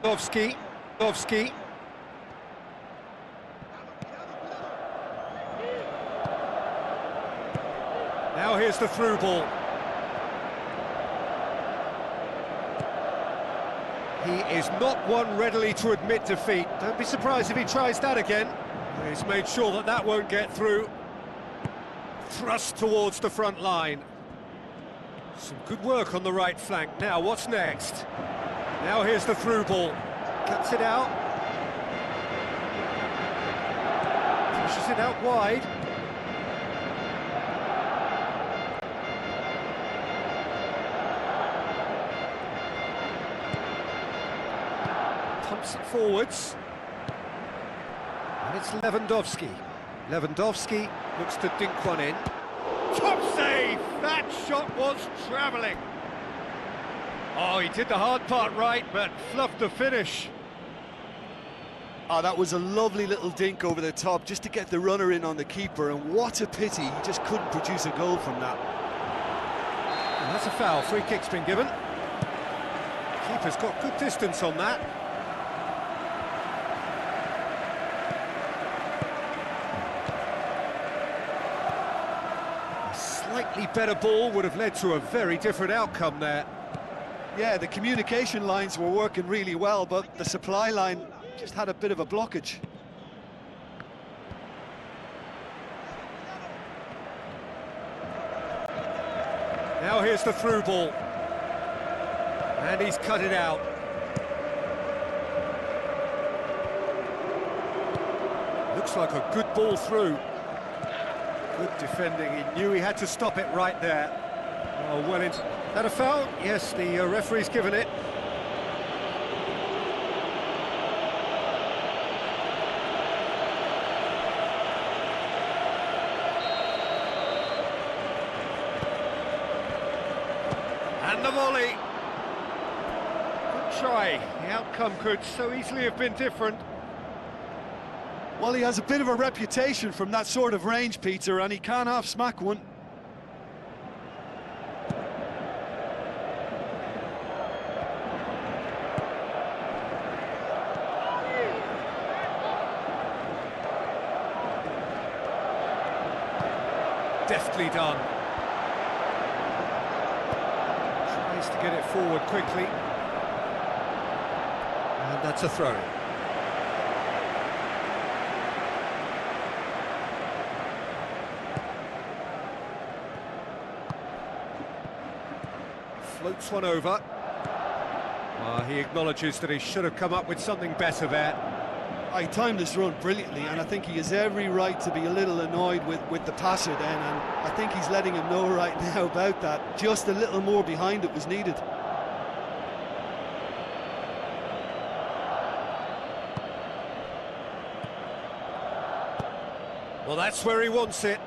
Lewandowski. Now here's the through ball. He is not one readily to admit defeat. Don't be surprised if he tries that again. He's made sure that that won't get through. Thrust towards the front line. Some good work on the right flank. Now, what's next? Now here's the through ball. Cuts it out. Pushes it out wide. Pumps it forwards. And it's Lewandowski. Lewandowski looks to dink one in. Top save! That shot was travelling. Oh, he did the hard part right, but fluffed the finish. Oh, that was a lovely little dink over the top, just to get the runner in on the keeper, and what a pity, he just couldn't produce a goal from that. And that's a foul, free kick's been given. Keeper's got good distance on that. A slightly better ball would have led to a very different outcome there. Yeah, the communication lines were working really well, but the supply line just had a bit of a blockage. Now here's the through ball. And he's cut it out. Looks like a good ball through. Good defending, he knew he had to stop it right there. Oh, well into... That a foul? Yes, the referee's given it. And the volley. Good try. The outcome could so easily have been different. Well, he has a bit of a reputation from that sort of range, Peter, and he can't half-smack one. Deftly done. Tries to get it forward quickly. And that's a throw. Floats one over. He acknowledges that he should have come up with something better there. He timed this run brilliantly, and I think he has every right to be a little annoyed with the passer then, and I think he's letting him know right now about that. Just a little more behind it was needed. Well, that's where he wants it.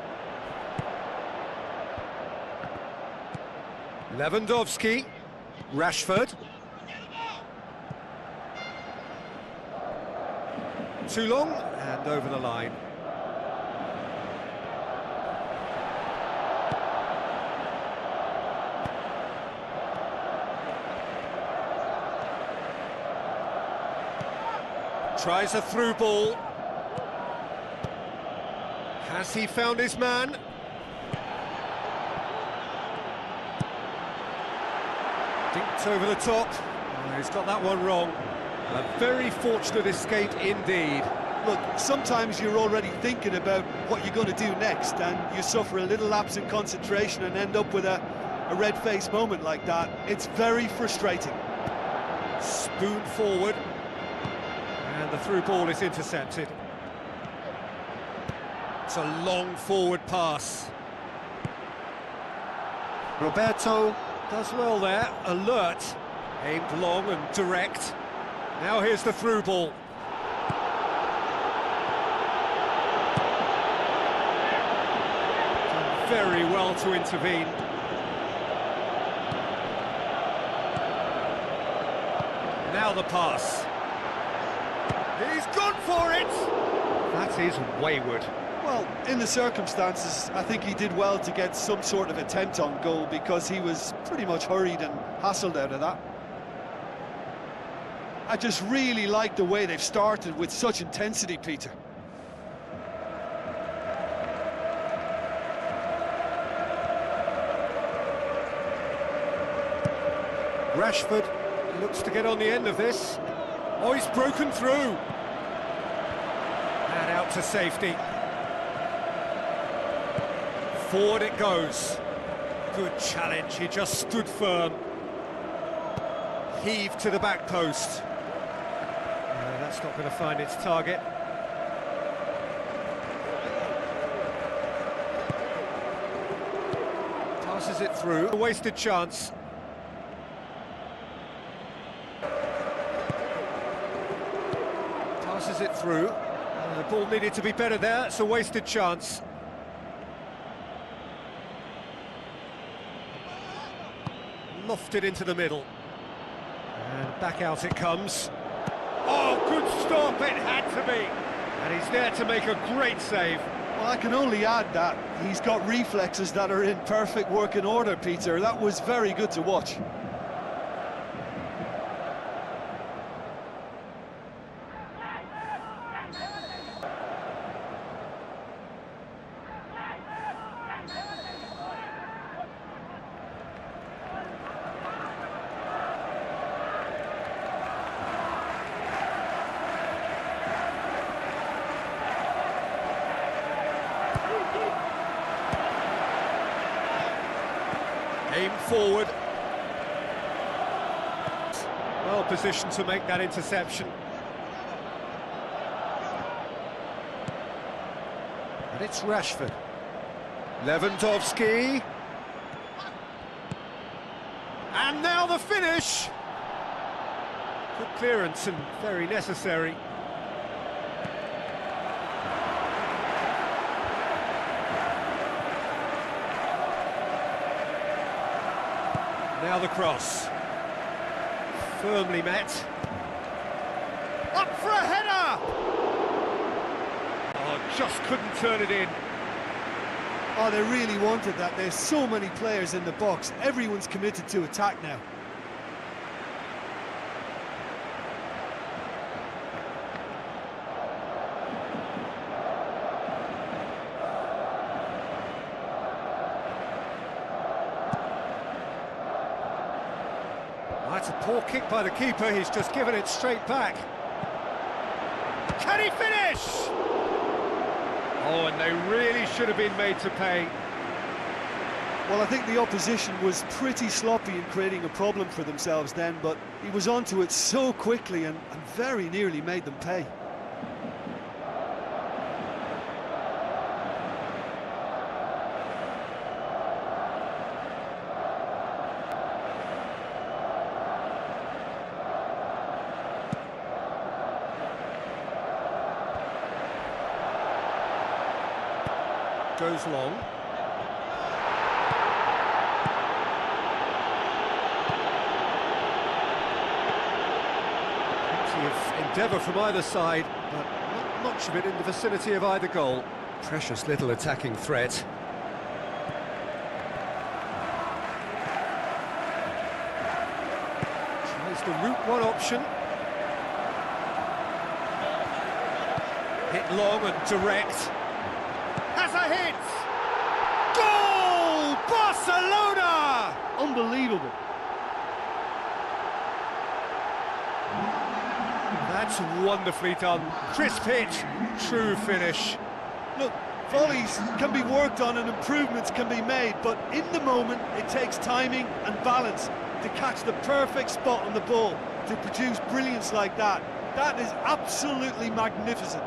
Lewandowski, Rashford. Too long, and over the line. Tries a through ball. Has he found his man? Dinked over the top. Oh, he's got that one wrong. A very fortunate escape indeed. Look, sometimes you're already thinking about what you're going to do next, and you suffer a little lapse in concentration and end up with a red-faced moment like that. It's very frustrating. Spoon forward. And the through ball is intercepted. It's a long forward pass. Roberto does well there, alert, aimed long and direct. Now here's the through ball. Done very well to intervene. Now the pass. He's gone for it! That is wayward. Well, in the circumstances, I think he did well to get some sort of attempt on goal, because he was pretty much hurried and hassled out of that. I just really like the way they've started with such intensity, Peter. Rashford looks to get on the end of this. Oh, he's broken through. And out to safety. Forward it goes. Good challenge, he just stood firm. Heave to the back post. No, that's not going to find its target. Passes it through. A wasted chance. Passes it through. The ball needed to be better there. It's a wasted chance. Lofted into the middle. And back out it comes. Oh, good stop, it had to be. And he's there to make a great save. Well, I can only add that he's got reflexes that are in perfect working order, Peter. That was very good to watch. Aim forward. Well positioned to make that interception. And it's Rashford. Lewandowski. And now the finish! Good clearance and very necessary. Now the cross. Firmly met. Up for a header! Oh, just couldn't turn it in. Oh, they really wanted that. There's so many players in the box. Everyone's committed to attack now. That's a poor kick by the keeper, he's just given it straight back. Can he finish? Oh, and they really should have been made to pay. Well, I think the opposition was pretty sloppy in creating a problem for themselves then, but he was onto it so quickly and very nearly made them pay. Goes long. Plenty of endeavour from either side, but not much of it in the vicinity of either goal. Precious little attacking threat. Tries the route one option. Hit long and direct. Has a hit! Goal! Barcelona! Unbelievable. That's wonderfully done. Crisp hit, true finish. Look, volleys can be worked on and improvements can be made, but in the moment it takes timing and balance to catch the perfect spot on the ball to produce brilliance like that. That is absolutely magnificent.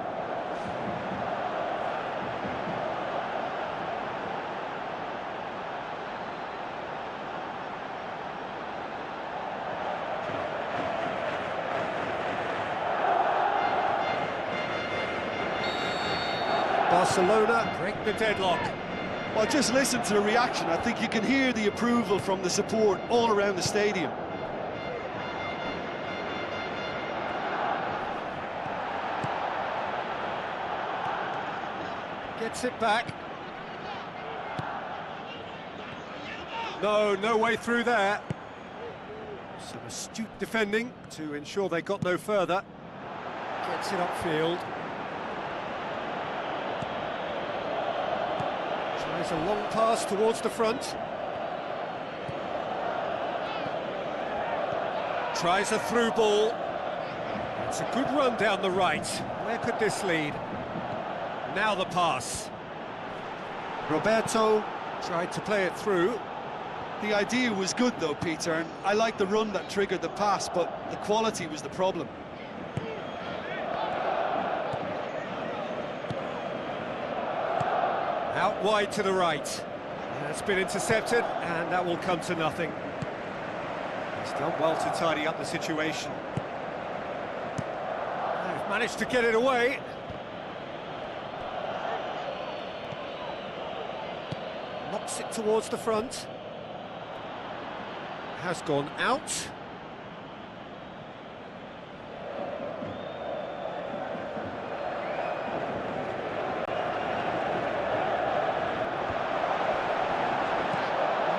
Barcelona break the deadlock. Well, just listen to the reaction. I think you can hear the approval from the support all around the stadium. Gets it back. No way through there. Some astute defending to ensure they got no further. Gets it upfield. Tries a long pass towards the front. Tries a through ball. It's a good run down the right. Where could this lead? Now the pass. Roberto tried to play it through. The idea was good though, Peter, and I like the run that triggered the pass, but the quality was the problem. Out wide to the right. That's been intercepted, and that will come to nothing. He's done well to tidy up the situation. They've managed to get it away. Knocks it towards the front. Has gone out.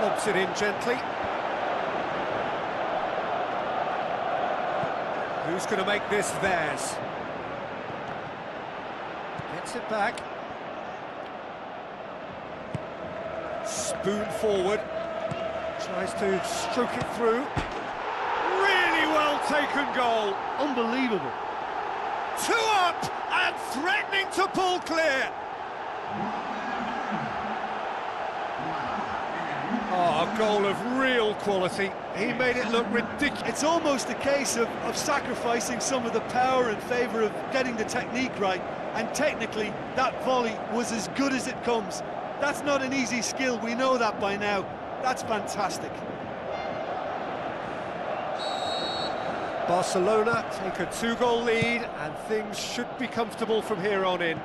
Lobs it in gently. Who's going to make this theirs? Gets it back. Spoon forward. Tries to stroke it through. Really well taken goal. Unbelievable. 2 up and threatening to pull clear. Oh, a goal of real quality. He made it look ridiculous. It's almost a case of sacrificing some of the power in favour of getting the technique right, and technically that volley was as good as it comes. That's not an easy skill, we know that by now. That's fantastic. Barcelona take a 2-goal lead, and things should be comfortable from here on in.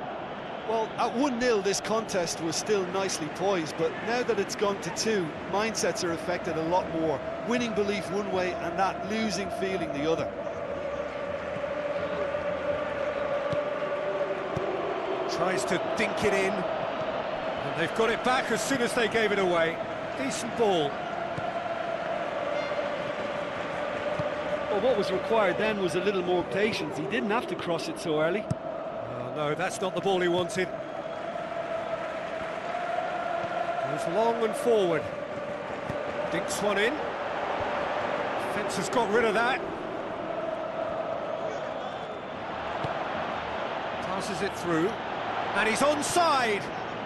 Well, at 1-0 this contest was still nicely poised, but now that it's gone to 2, mindsets are affected a lot more. Winning belief one way and that losing feeling the other. Tries to dink it in, and they've got it back as soon as they gave it away. Decent ball. Well, what was required then was a little more patience. He didn't have to cross it so early. Oh, no, that's not the ball he wanted. Goes long and forward. Dinks one in. Defence has got rid of that. Passes it through. And he's onside.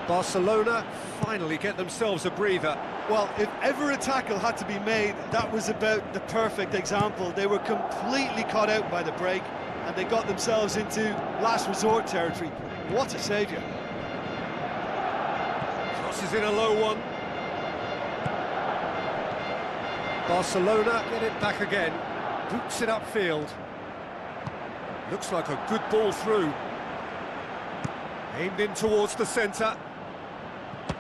Barcelona finally get themselves a breather. Well, if ever a tackle had to be made, that was about the perfect example. They were completely caught out by the break, and they got themselves into last resort territory. What a saviour. Crosses in a low one. Barcelona get it back again. Boots it upfield. Looks like a good ball through. Aimed in towards the centre.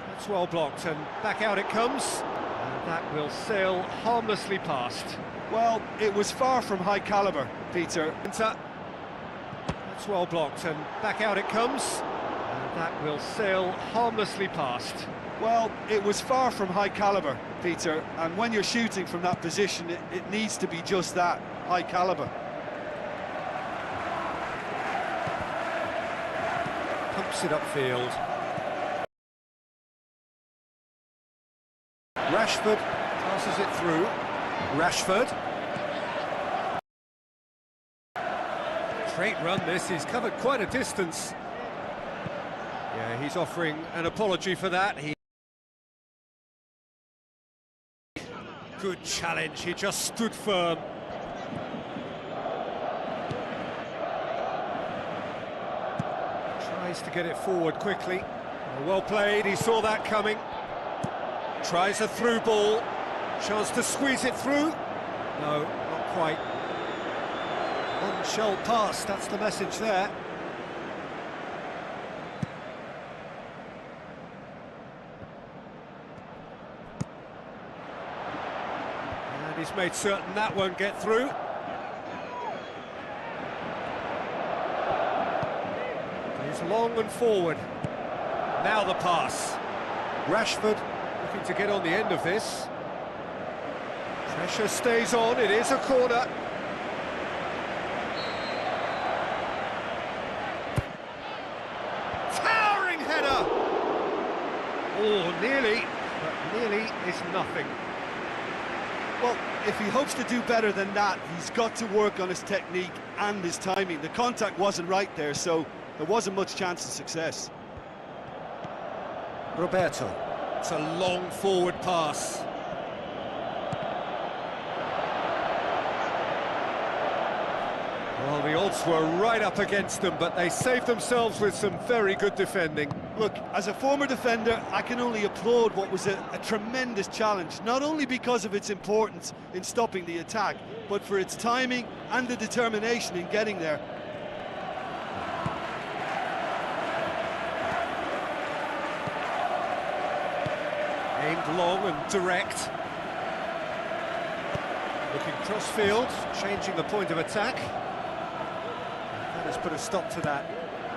That's well blocked, and back out it comes. And that will sail harmlessly past. Well, it was far from high calibre, Peter. That's well blocked, and back out it comes. And that will sail harmlessly past. Well, it was far from high calibre, Peter, and when you're shooting from that position, it needs to be just that, high calibre. Pumps it upfield. Rashford passes it through. Rashford. Great run this, he's covered quite a distance. Yeah, he's offering an apology for that. Good challenge, he just stood firm. Tries to get it forward quickly. Well played, he saw that coming. Tries a through ball. Chance to squeeze it through. No, not quite. One shell pass, that's the message there. And he's made certain that won't get through. Goes long and forward. Now the pass. Rashford looking to get on the end of this. Pressure stays on, it is a corner. Towering header! Oh, nearly, but nearly is nothing. Well, if he hopes to do better than that, he's got to work on his technique and his timing. The contact wasn't right there, so there wasn't much chance of success. Roberto, it's a long forward pass. Well, the odds were right up against them, but they saved themselves with some very good defending. Look, as a former defender, I can only applaud what was a tremendous challenge, not only because of its importance in stopping the attack, but for its timing and the determination in getting there. Aimed long and direct. Looking cross-field, changing the point of attack. That has put a stop to that.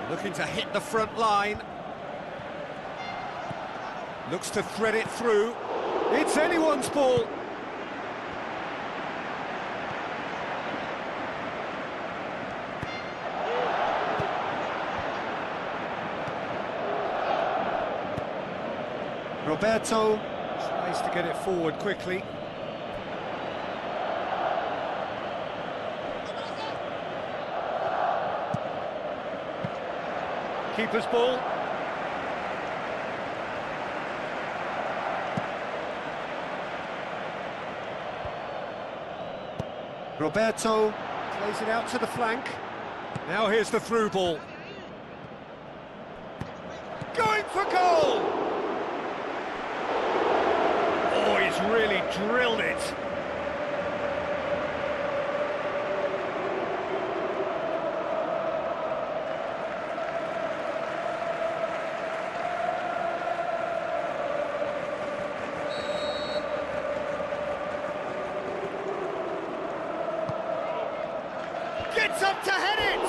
Looking to hit the front line. Looks to thread it through. It's anyone's ball. Roberto tries to get it forward quickly. Keeper's ball. Roberto plays it out to the flank. Now here's the through ball. Going for goal! Oh, he's really drilled it. Gets up to head it!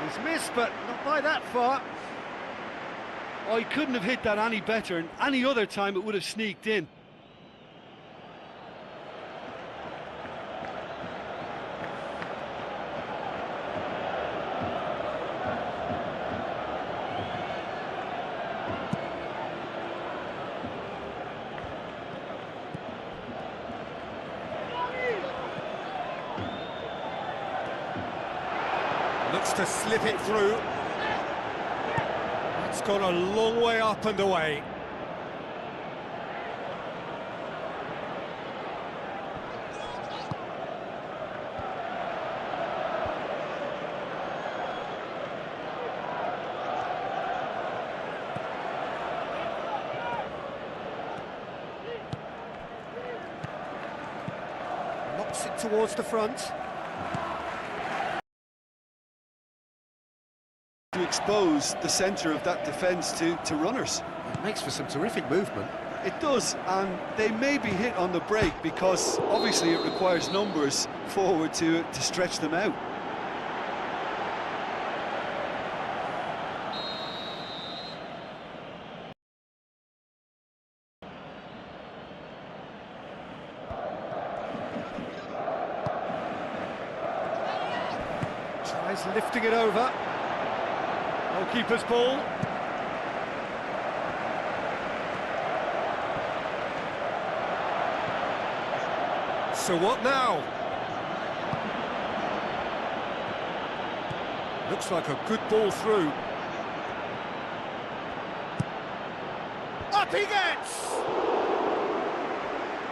He's missed, but not by that far. Oh, he couldn't have hit that any better, and any other time it would have sneaked in. Looks to slip it through. It's gone a long way up and away. Knocks it towards the front. To expose the centre of that defence to runners. It makes for some terrific movement. It does, and they may be hit on the break because obviously it requires numbers forward to stretch them out. Tries lifting it over. Goalkeeper's ball. So what now? Looks like a good ball through. Up he gets!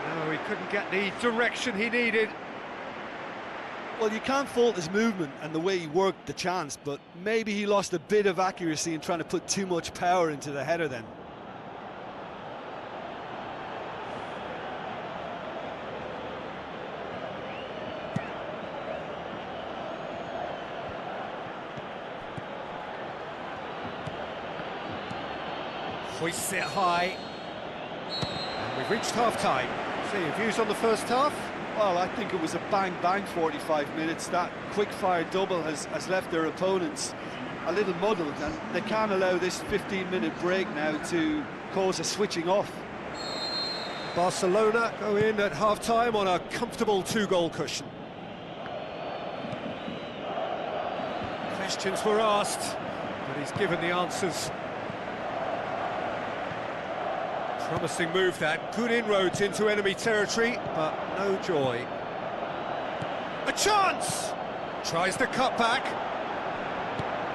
No, he couldn't get the direction he needed. Well, you can't fault his movement and the way he worked the chance, but maybe he lost a bit of accuracy in trying to put too much power into the header then. Hoists it high. And we've reached half-time. So your views on the first half? Well, I think it was a bang-bang 45 minutes. That quick-fire double has left their opponents a little muddled, and they can't allow this 15-minute break now to cause a switching off. Barcelona go in at half-time on a comfortable 2-goal cushion. Questions were asked, but he's given the answers. Promising move that, good inroads into enemy territory, but no joy. A chance! Tries to cut back.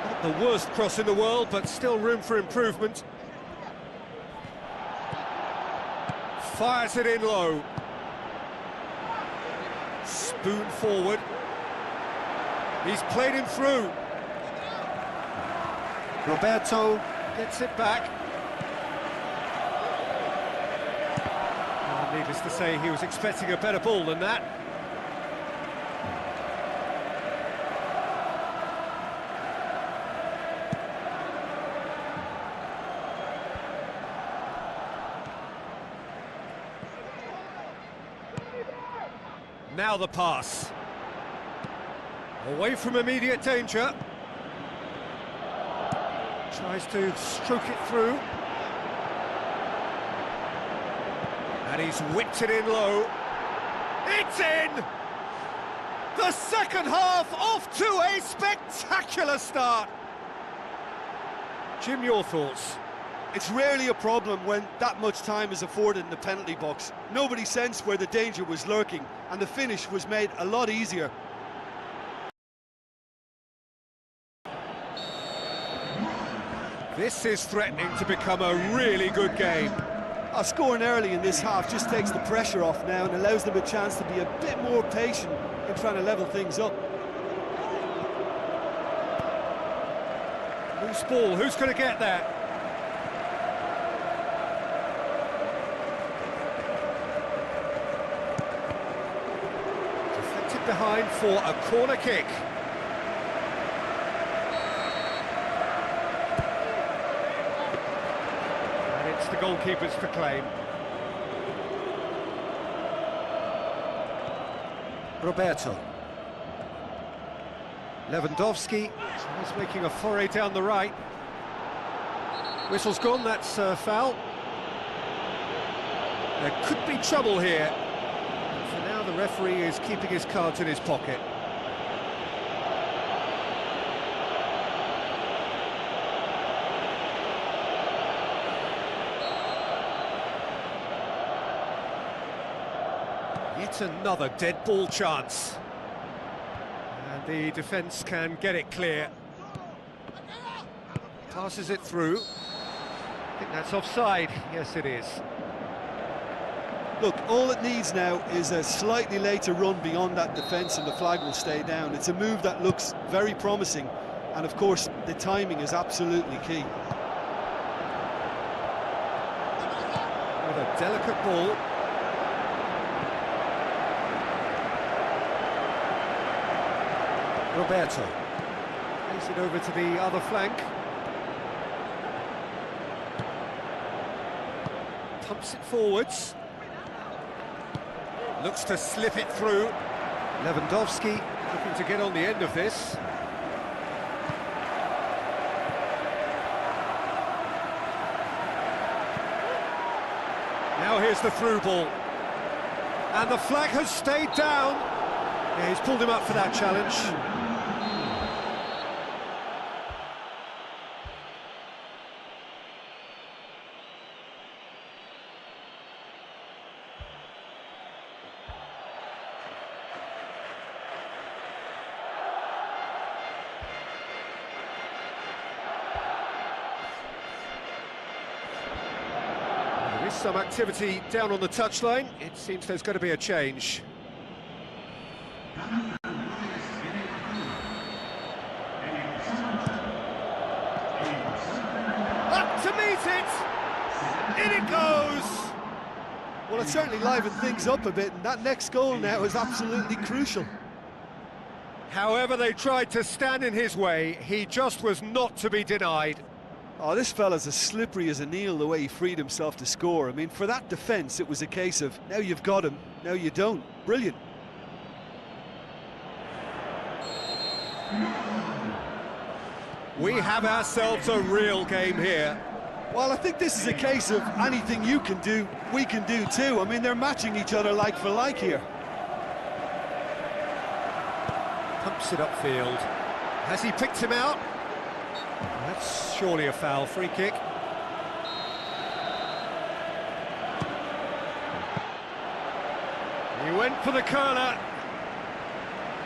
Not the worst cross in the world, but still room for improvement. Fires it in low. Spoon forward. He's played him through. Roberto gets it back. Well, needless to say, he was expecting a better ball than that. Now the pass. Away from immediate danger. Tries to stroke it through. And he's whipped it in low. It's in! The second half off to a spectacular start. Jim, your thoughts? It's rarely a problem when that much time is afforded in the penalty box. Nobody sensed where the danger was lurking, and the finish was made a lot easier. This is threatening to become a really good game. Scoring early in this half just takes the pressure off now and allows them a chance to be a bit more patient in trying to level things up. Loose ball, who's going to get that? Deflected behind for a corner kick. The goalkeeper's to claim. Roberto. Lewandowski is making a foray down the right. Whistle's gone, that's a foul. There could be trouble here. For now, the referee is keeping his cards in his pocket. Yet another dead ball chance. And the defence can get it clear. Passes it through. I think that's offside. Yes, it is. Look, all it needs now is a slightly later run beyond that defence and the flag will stay down. It's a move that looks very promising, and of course the timing is absolutely key. With a delicate ball. Roberto plays it over to the other flank. Pumps it forwards. Looks to slip it through. Lewandowski looking to get on the end of this. Now here's the through ball. And the flag has stayed down. Yeah, he's pulled him up for that challenge. There is some activity down on the touchline. It seems there's going to be a change. Up to meet it! In it goes! Well, it certainly livened things up a bit, and that next goal now is absolutely crucial. However they tried to stand in his way, he just was not to be denied. Oh, this fella's as slippery as an eel, the way he freed himself to score. I mean, for that defence, it was a case of, now you've got him, now you don't. Brilliant. We have ourselves a real game here. Well, I think this is a case of anything you can do, we can do too. I mean, they're matching each other like for like here. Pumps it upfield. Has he picked him out? That's surely a foul. Free kick. He went for the curler.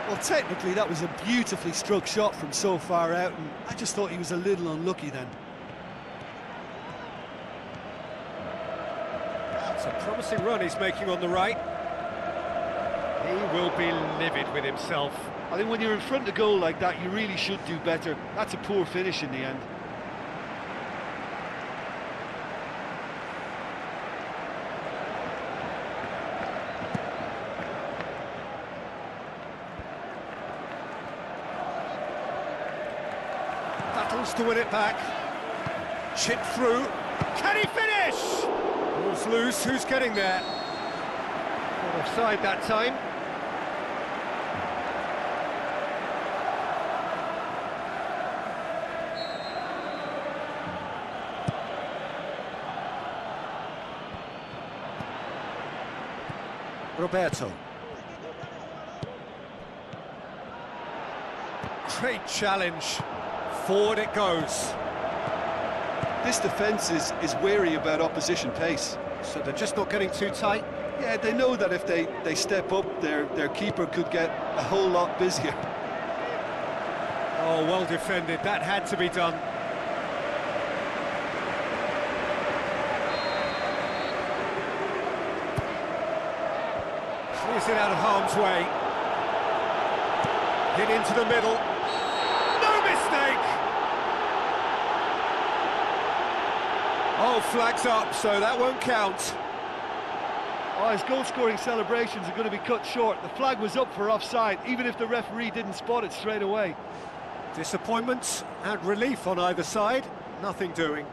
Well, technically, that was a beautifully struck shot from so far out, and I just thought he was a little unlucky then. It's a promising run he's making on the right. He will be livid with himself. I think when you're in front of goal like that, you really should do better. That's a poor finish in the end. Battles to win it back. Chip through. Can he finish? Ball's loose. Who's getting there? Not offside that time. Roberto. Great challenge. Forward it goes. This defence is wary about opposition pace. So they're just not getting too tight. Yeah, they know that if they step up, their keeper could get a whole lot busier. Oh, well defended. That had to be done. Clears it out of harm's way. Hit into the middle. No mistake! Oh, flags up, so that won't count. Oh, his goal-scoring celebrations are going to be cut short. The flag was up for offside, even if the referee didn't spot it straight away. Disappointment and relief on either side. Nothing doing.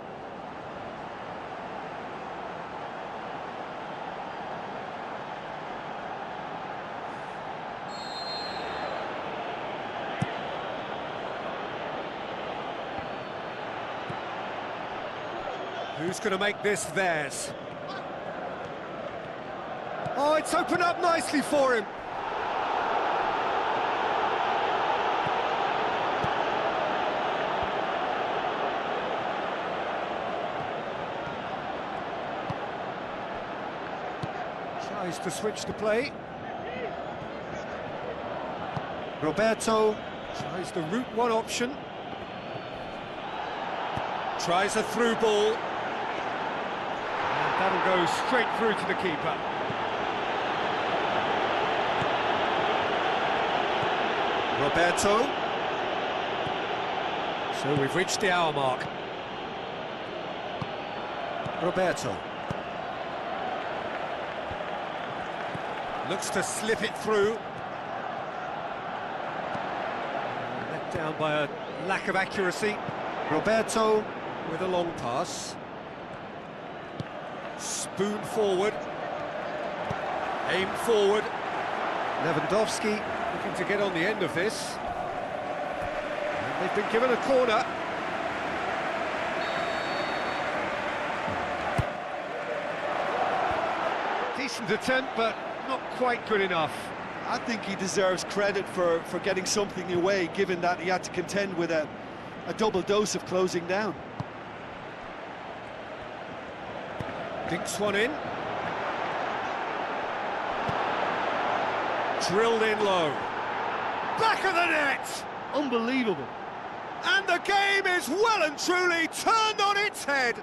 Who's going to make this theirs? Oh, it's opened up nicely for him. Tries to switch the play. Roberto tries the route one option. Tries a through ball. And that'll go straight through to the keeper. Roberto. So we've reached the hour mark. Roberto. Looks to slip it through. Let down by a lack of accuracy. Roberto with a long pass. Spoon forward. Aim forward. Lewandowski looking to get on the end of this. And they've been given a corner. Decent attempt, but not quite good enough. I think he deserves credit for getting something away, given that he had to contend with a double dose of closing down. Dinks one in. Drilled in low. Back of the net! Unbelievable. And the game is well and truly turned on its head.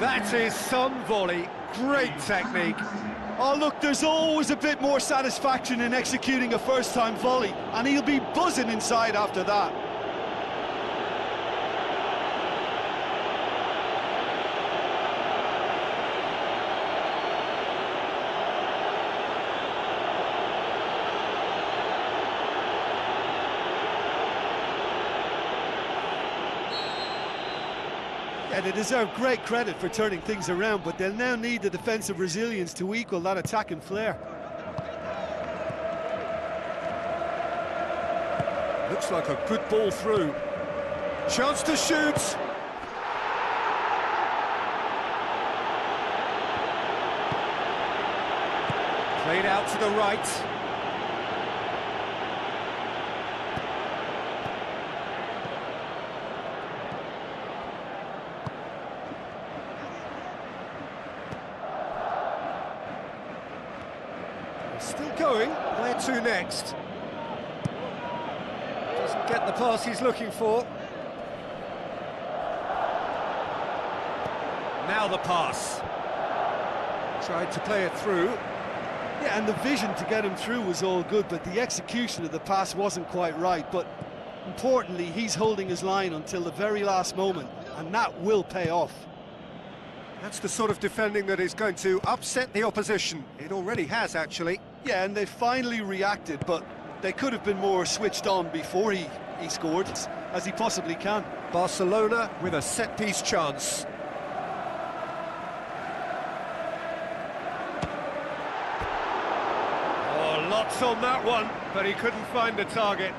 That is some volley. Great technique. Oh, look, there's always a bit more satisfaction in executing a first-time volley, and he'll be buzzing inside after that. Yeah, they deserve great credit for turning things around, but they'll now need the defensive resilience to equal that attacking flair. Looks like a good ball through. Chance to shoot. Played out to the right. Still going. Where to next? Doesn't get the pass he's looking for. Now the pass. Tried to play it through. Yeah, and the vision to get him through was all good, but the execution of the pass wasn't quite right. But importantly, he's holding his line until the very last moment, and that will pay off. That's the sort of defending that is going to upset the opposition. It already has, actually. Yeah, and they finally reacted, but they could have been more switched on before he scored, as he possibly can. Barcelona with a set-piece chance. Oh, lots on that one, but he couldn't find the target.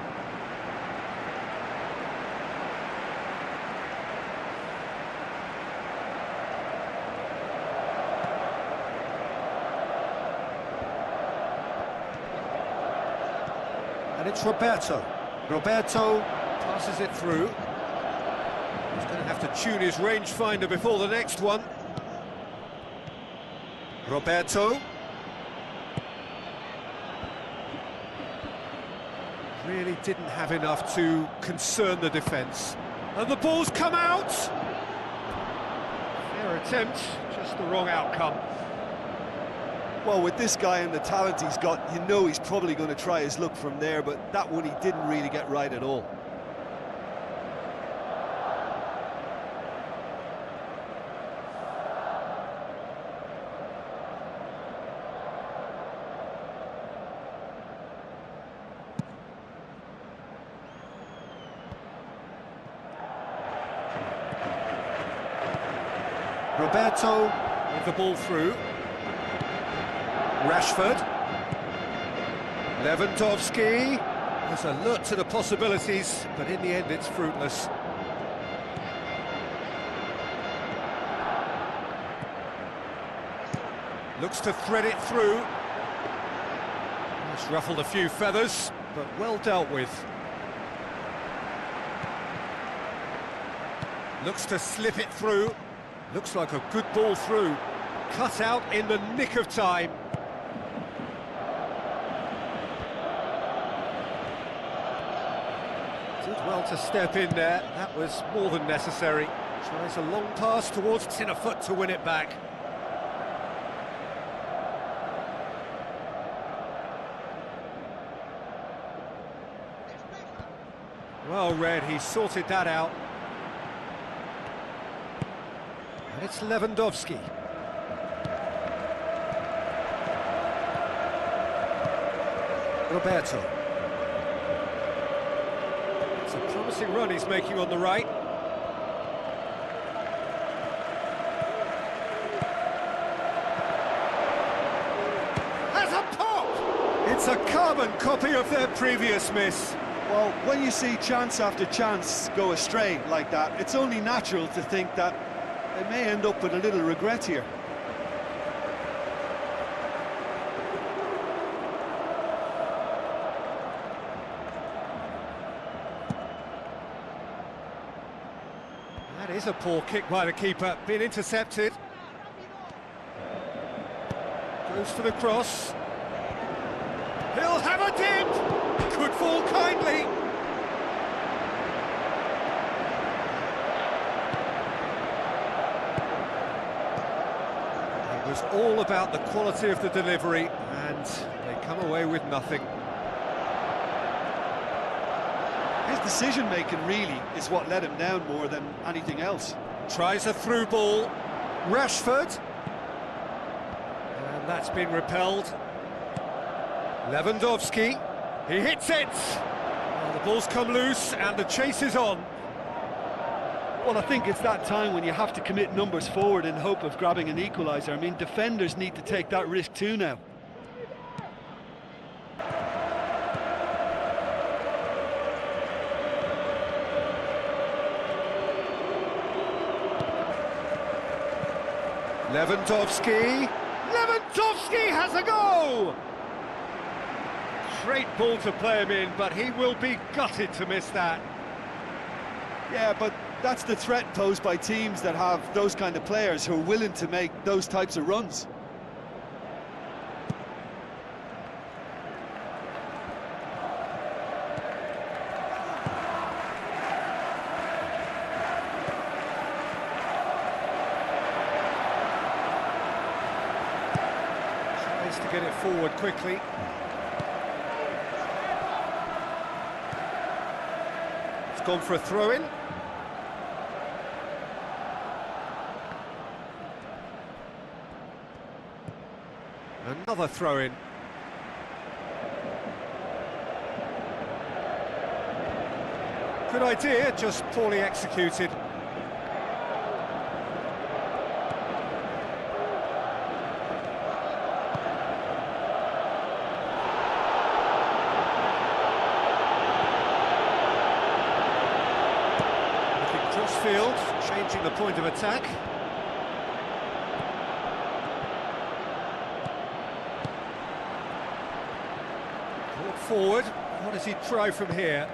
And it's Roberto. Roberto passes it through. He's going to have to tune his rangefinder before the next one. Roberto. Really didn't have enough to concern the defence. And the ball's come out! Fair attempt, just the wrong outcome. Well, with this guy and the talent he's got, you know he's probably going to try his luck from there, but that one he didn't really get right at all. Roberto with the ball through. Rashford. Lewandowski was alert to the possibilities, but in the end it's fruitless. Looks to thread it through. It's ruffled a few feathers, but well dealt with. Looks to slip it through. Looks like a good ball through. Cut out in the nick of time. Did well to step in there. That was more than necessary. Tries a long pass towards Tinnerfoot to win it back. Well read, he sorted that out. And it's Lewandowski. Roberto. It's a promising run he's making on the right. Has a pop! It's a carbon copy of their previous miss. Well, when you see chance after chance go astray like that, it's only natural to think that they may end up with a little regret here. That is a poor kick by the keeper, been intercepted. Goes for the cross. He'll have a dip! Could fall kindly. It was all about the quality of the delivery, and they come away with nothing. His decision-making really is what let him down more than anything else. Tries a through ball. Rashford. And that's been repelled. Lewandowski. He hits it! Well, the ball's come loose and the chase is on. Well, I think it's that time when you have to commit numbers forward in hope of grabbing an equaliser. I mean, defenders need to take that risk too now. Lewandowski. Lewandowski has a go! Great ball to play him in, but he will be gutted to miss that. Yeah, but that's the threat posed by teams that have those kind of players who are willing to make those types of runs. Tries to get it forward quickly. It's gone for a throw-in. Another throw-in. Good idea, just poorly executed. Looking cross-field, changing the point of attack. Forward, what does he try from here?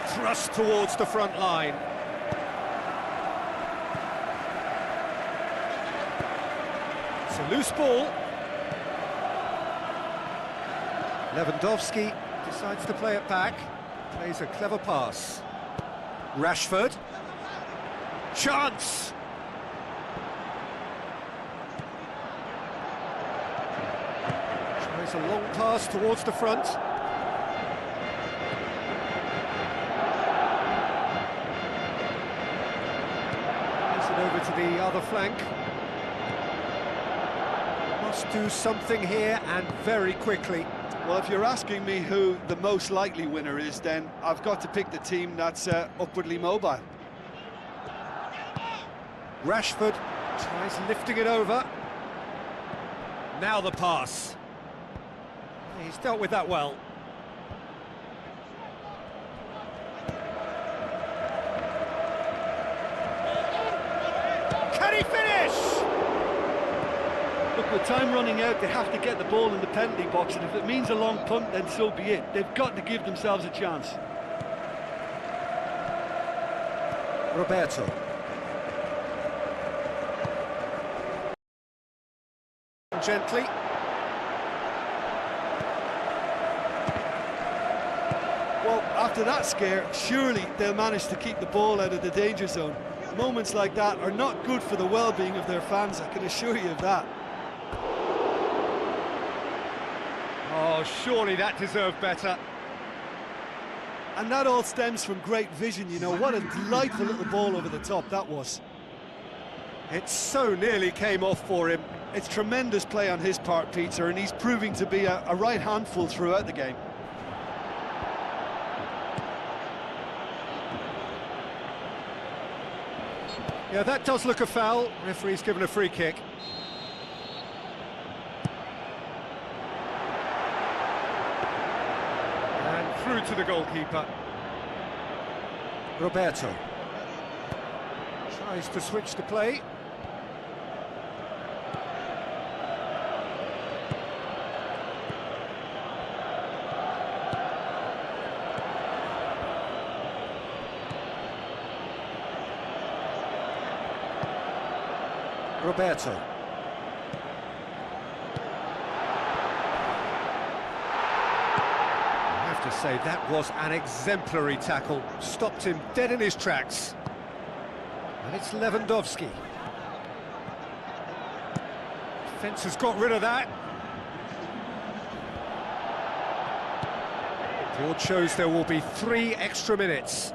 Thrust towards the front line. It's a loose ball. Lewandowski decides to play it back. Plays a clever pass. Rashford. Chance! It's a long pass towards the front. Pass it over to the other flank. Must do something here, and very quickly. Well, if you're asking me who the most likely winner is, then I've got to pick the team that's upwardly mobile. Rashford tries lifting it over. Now the pass. He's dealt with that well. Can he finish? Look, with time running out, they have to get the ball in the penalty box, and if it means a long punt, then so be it. They've got to give themselves a chance. Roberto. Gently. Well, after that scare, surely they'll manage to keep the ball out of the danger zone. Moments like that are not good for the well-being of their fans, I can assure you of that. Oh, surely that deserved better. And that all stems from great vision, you know. What a delightful little ball over the top that was. It so nearly came off for him. It's tremendous play on his part, Peter, and he's proving to be a right handful throughout the game. Yeah, that does look a foul. Referee's given a free kick. And through to the goalkeeper. Roberto. Tries to switch the play. Roberto. I have to say, that was an exemplary tackle. Stopped him dead in his tracks. And it's Lewandowski. Defence has got rid of that. Board shows there will be 3 extra minutes.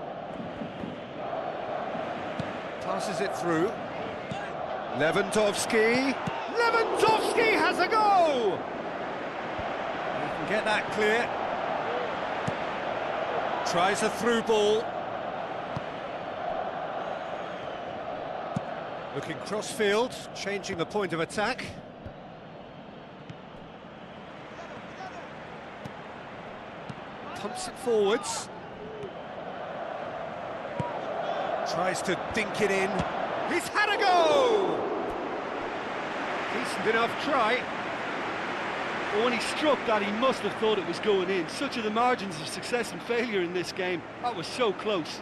Passes it through. Lewandowski. Lewandowski has a go! He can get that clear. Tries a through ball. Looking cross-field, changing the point of attack. Pumps it forwards. Tries to dink it in. He's had a go! Decent enough try. But when he struck that, he must have thought it was going in. Such are the margins of success and failure in this game. That was so close.